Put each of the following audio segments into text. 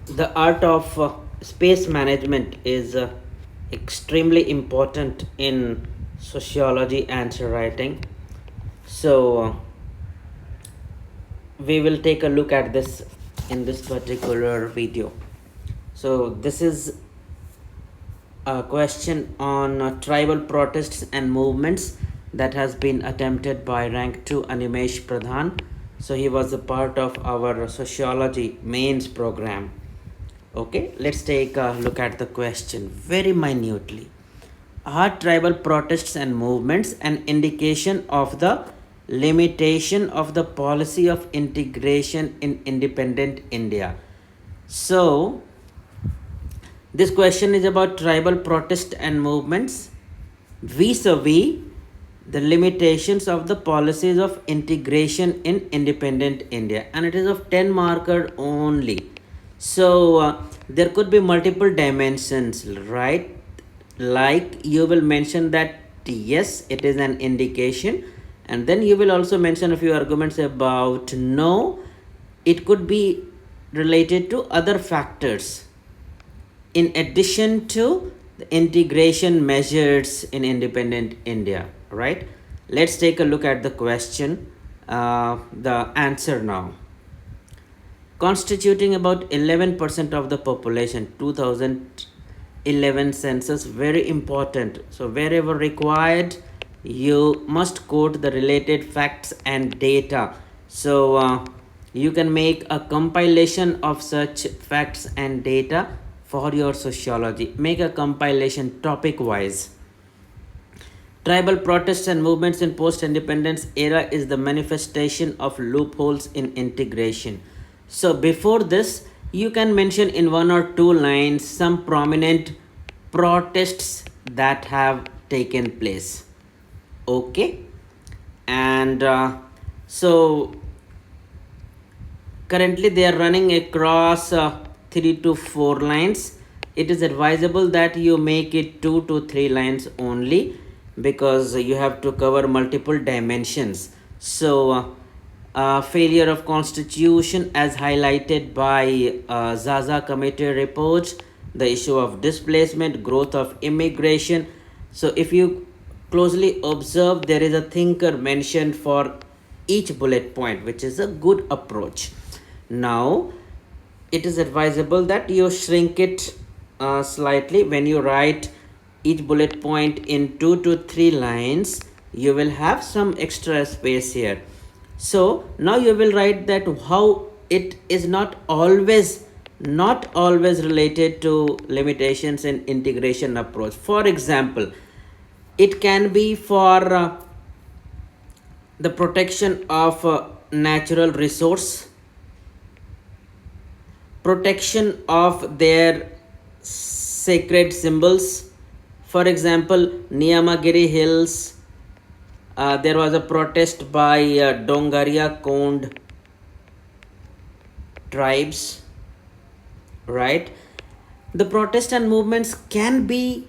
the art of space management is extremely important in sociology answer writing. So we will take a look at this in this particular video. So this is a question on tribal protests and movements that has been attempted by rank 2 Animesh Pradhan. So he was a part of our sociology mains program. Okay, let's take a look at the question very minutely. Are tribal protests and movements an indication of the limitation of the policy of integration in independent India? So, this question is about tribal protest and movements vis-a-vis the limitations of the policies of integration in independent India, and it is of 10 marker only. So there could be multiple dimensions, right? Like you will mention that yes, it is an indication, and then you will also mention a few arguments about no, it could be related to other factors in addition to the integration measures in independent India, right? Let's take a look at the question, the answer now. Constituting about 11% of the population, 2011 census, very important. So wherever required, you must quote the related facts and data. So you can make a compilation of such facts and data for your sociology. Make a compilation topic wise. Tribal protests and movements in post-independence era is the manifestation of loopholes in integration. So before this, you can mention in one or two lines some prominent protests that have taken place. Okay, and so currently they are running across 3 to 4 lines. It is advisable that you make it 2 to 3 lines only, because you have to cover multiple dimensions. So failure of constitution as highlighted by Zaza committee reports, the issue of displacement, growth of immigration. So if you closely observe, there is a thinker mentioned for each bullet point, which is a good approach. Now it is advisable that you shrink it slightly. When you write each bullet point in 2 to 3 lines, you will have some extra space here. So now you will write that how it is not always related to limitations in integration approach. For example, it can be for the protection of natural resource, protection of their sacred symbols. For example, Niyamagiri Hills, there was a protest by Dongaria Kond tribes, right? The protests and movements can be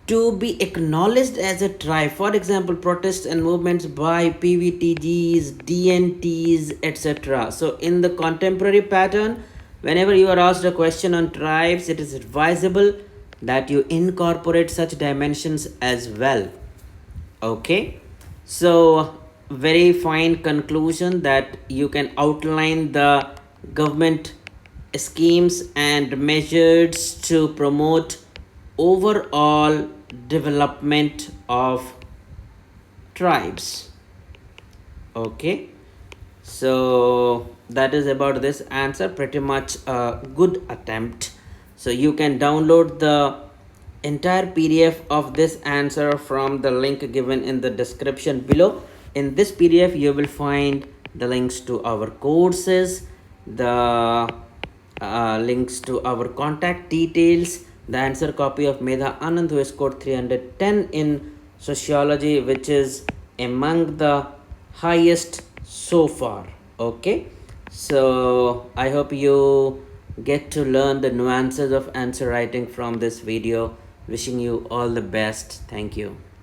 to be acknowledged as a tribe. For example, protests and movements by PVTGs, DNTs, etc. So in the contemporary pattern, whenever you are asked a question on tribes, it is advisable that you incorporate such dimensions as well. Okay, so very fine conclusion that you can outline the government schemes and measures to promote overall development of tribes. Okay, so that is about this answer. Pretty much a good attempt. So you can download the entire PDF of this answer from the link given in the description below. In this PDF, you will find the links to our courses, the links to our contact details, the answer copy of Medha Anand, who scored 310 in sociology, which is among the highest so far. Okay, so I hope you get to learn the nuances of answer writing from this video. Wishing you all the best. Thank you.